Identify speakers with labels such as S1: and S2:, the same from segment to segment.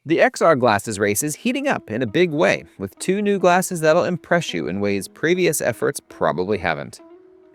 S1: The XR glasses race is heating up in a big way, with two new glasses that'll impress you in ways previous efforts probably haven't.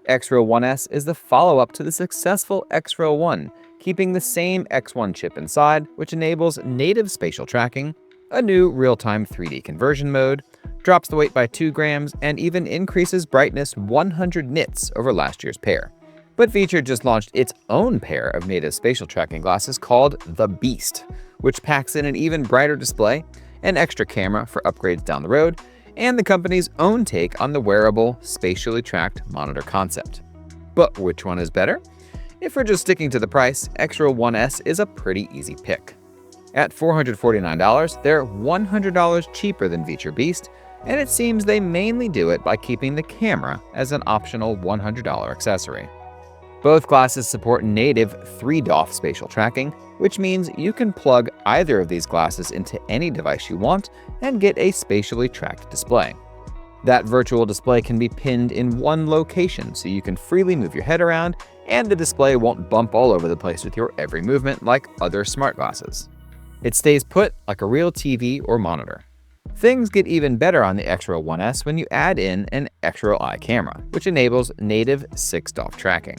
S1: Xreal 1S is the follow-up to the successful Xreal 1, keeping the same X1 chip inside, which enables native spatial tracking, a new real-time 3D conversion mode, drops the weight by 2 grams, and even increases brightness 100 nits over last year's pair. But Viture just launched its own pair of native spatial tracking glasses called the Beast, which packs in an even brighter display, an extra camera for upgrades down the road, and the company's own take on the wearable, spatially tracked monitor concept. But which one is better? If we're just sticking to the price, Xreal 1S is a pretty easy pick. At $449, they're $100 cheaper than Viture Beast, and it seems they mainly do it by keeping the camera as an optional $100 accessory. Both glasses support native 3DoF spatial tracking, which means you can plug either of these glasses into any device you want and get a spatially tracked display. That virtual display can be pinned in one location so you can freely move your head around, and the display won't bump all over the place with your every movement like other smart glasses. It stays put like a real TV or monitor. Things get even better on the Xreal 1S when you add in an Xreal Eye camera, which enables native 6DoF tracking.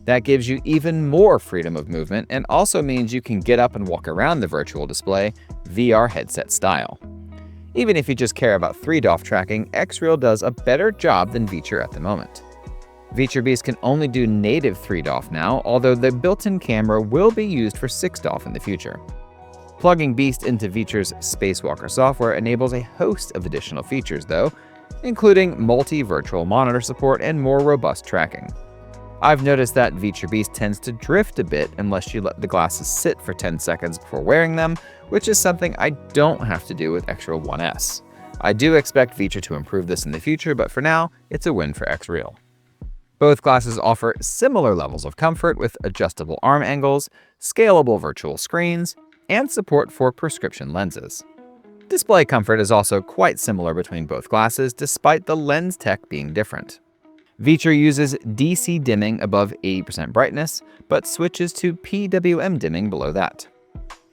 S1: That gives you even more freedom of movement and also means you can get up and walk around the virtual display VR headset style. Even if you just care about 3DoF tracking, Xreal does a better job than Viture at the moment. Viture Beast can only do native 3DoF now, although the built-in camera will be used for 6DoF in the future. Plugging Beast into Viture's Spacewalker software enables a host of additional features though, including multi-virtual monitor support and more robust tracking. I've noticed that Viture Beast tends to drift a bit unless you let the glasses sit for 10 seconds before wearing them, which is something I don't have to do with Xreal 1S. I do expect Viture to improve this in the future, but for now, it's a win for Xreal. Both glasses offer similar levels of comfort with adjustable arm angles, scalable virtual screens, and support for prescription lenses. Display comfort is also quite similar between both glasses, despite the lens tech being different. Viture uses DC dimming above 80% brightness, but switches to PWM dimming below that.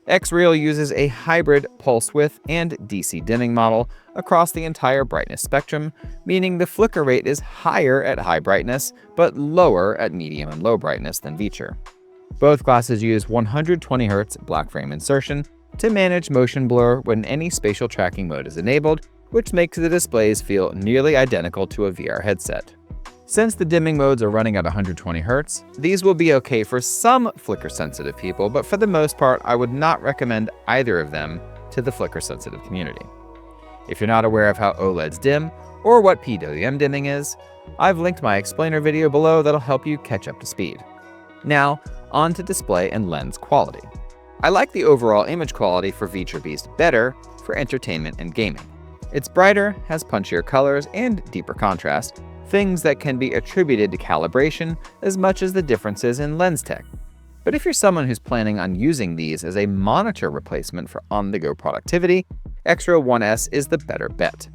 S1: Xreal uses a hybrid pulse width and DC dimming model across the entire brightness spectrum, meaning the flicker rate is higher at high brightness, but lower at medium and low brightness than Viture. Both glasses use 120Hz black frame insertion to manage motion blur when any spatial tracking mode is enabled, which makes the displays feel nearly identical to a VR headset. Since the dimming modes are running at 120Hz, these will be okay for some flicker-sensitive people, but for the most part, I would not recommend either of them to the flicker-sensitive community. If you're not aware of how OLEDs dim, or what PWM dimming is, I've linked my explainer video below that'll help you catch up to speed. Now, on to display and lens quality. I like the overall image quality for Viture Beast better for entertainment and gaming. It's brighter, has punchier colors, and deeper contrast, things that can be attributed to calibration as much as the differences in lens tech. But if you're someone who's planning on using these as a monitor replacement for on-the-go productivity, Xreal 1S is the better bet.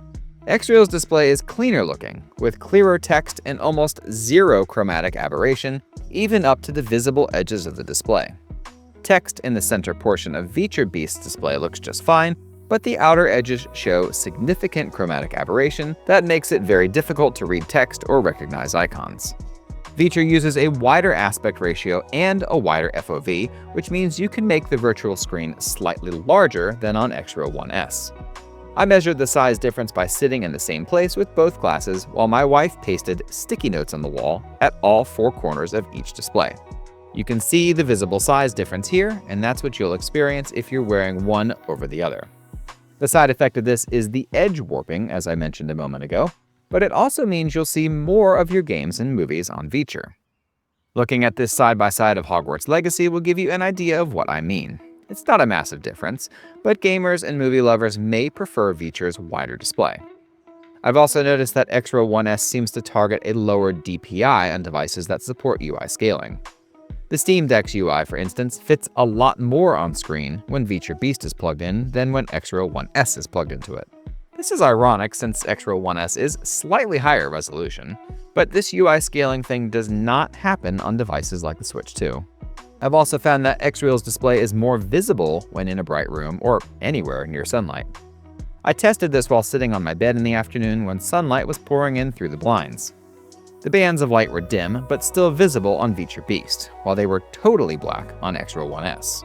S1: Xreal's display is cleaner looking, with clearer text and almost zero chromatic aberration, even up to the visible edges of the display. Text in the center portion of Viture Beast's display looks just fine, but the outer edges show significant chromatic aberration that makes it very difficult to read text or recognize icons. Viture uses a wider aspect ratio and a wider FOV, which means you can make the virtual screen slightly larger than on Xreal 1S. I measured the size difference by sitting in the same place with both glasses while my wife pasted sticky notes on the wall at all 4 corners of each display. You can see the visible size difference here, and that's what you'll experience if you're wearing one over the other. The side effect of this is the edge warping, as I mentioned a moment ago, but it also means you'll see more of your games and movies on Viture. Looking at this side-by-side of Hogwarts Legacy will give you an idea of what I mean. It's not a massive difference, but gamers and movie lovers may prefer Viture's wider display. I've also noticed that Xreal 1S seems to target a lower DPI on devices that support UI scaling. The Steam Deck's UI, for instance, fits a lot more on screen when Viture Beast is plugged in than when Xreal 1S is plugged into it. This is ironic since Xreal 1S is slightly higher resolution, but this UI scaling thing does not happen on devices like the Switch 2. I've also found that Xreal's display is more visible when in a bright room or anywhere near sunlight. I tested this while sitting on my bed in the afternoon when sunlight was pouring in through the blinds. The bands of light were dim, but still visible on Viture Beast, while they were totally black on Xreal 1S.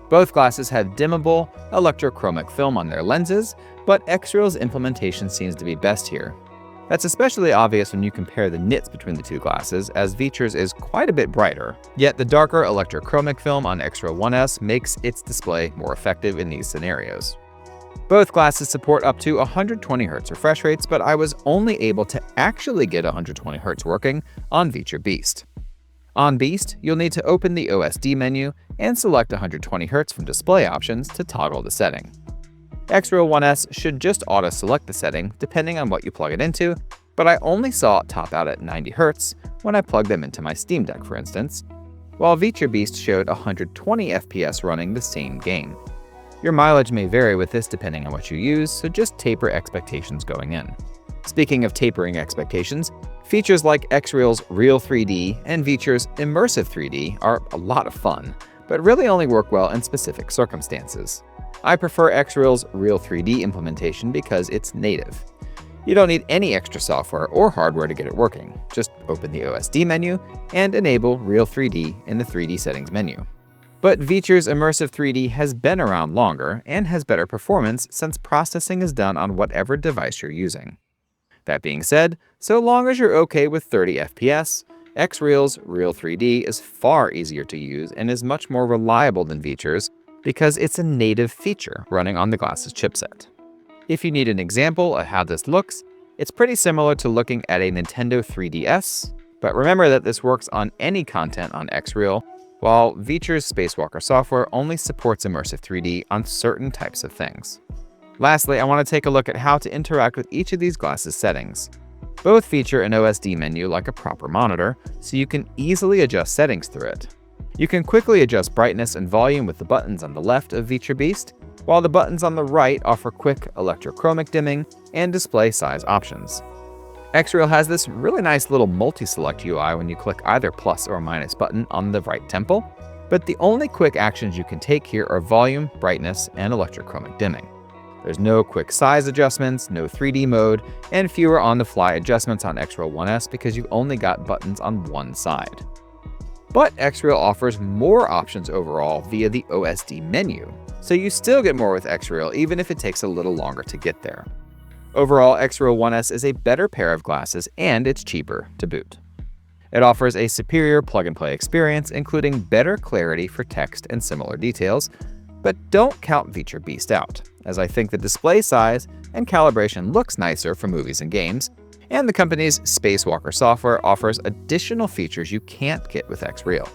S1: Both glasses have dimmable, electrochromic film on their lenses, but Xreal's implementation seems to be best here. That's especially obvious when you compare the nits between the two glasses, as Viture's is quite a bit brighter, yet the darker electrochromic film on Xreal 1S makes its display more effective in these scenarios. Both glasses support up to 120Hz refresh rates, but I was only able to actually get 120Hz working on Viture Beast. On Beast, you'll need to open the OSD menu and select 120Hz from display options to toggle the setting. Xreal 1S should just auto-select the setting depending on what you plug it into, but I only saw it top out at 90Hz when I plugged them into my Steam Deck, for instance, while Viture Beast showed 120 FPS running the same game. Your mileage may vary with this depending on what you use, so just taper expectations going in. Speaking of tapering expectations, features like Xreal's Real 3D and Viture's Immersive 3D are a lot of fun, but really only work well in specific circumstances. I prefer Xreal's Real 3D implementation because it's native. You don't need any extra software or hardware to get it working. Just open the OSD menu and enable Real 3D in the 3D settings menu. But Viture's Immersive 3D has been around longer and has better performance since processing is done on whatever device you're using. That being said, so long as you're okay with 30 FPS, Xreal's Real 3D is far easier to use and is much more reliable than Viture's because it's a native feature running on the glasses chipset. If you need an example of how this looks, it's pretty similar to looking at a Nintendo 3DS, but remember that this works on any content on Xreal, while Viture's Spacewalker software only supports Immersive 3D on certain types of things. Lastly, I want to take a look at how to interact with each of these glasses' settings. Both feature an OSD menu like a proper monitor, so you can easily adjust settings through it. You can quickly adjust brightness and volume with the buttons on the left of Viture Beast, while the buttons on the right offer quick electrochromic dimming and display size options. Xreal has this really nice little multi-select UI when you click either plus or minus button on the right temple, but the only quick actions you can take here are volume, brightness, and electrochromic dimming. There's no quick size adjustments, no 3D mode, and fewer on-the-fly adjustments on Xreal 1S because you've only got buttons on one side. But Xreal offers more options overall via the OSD menu, so you still get more with Xreal even if it takes a little longer to get there. Overall, Xreal 1S is a better pair of glasses and it's cheaper to boot. It offers a superior plug-and-play experience, including better clarity for text and similar details, but don't count Viture Beast out, as I think the display size and calibration looks nicer for movies and games, and the company's Spacewalker software offers additional features you can't get with Xreal.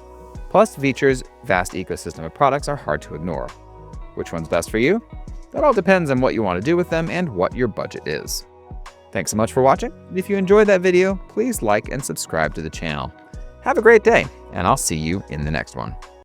S1: Plus, Viture's vast ecosystem of products are hard to ignore. Which one's best for you? That all depends on what you want to do with them and what your budget is. Thanks so much for watching. If you enjoyed that video, please like and subscribe to the channel. Have a great day, and I'll see you in the next one.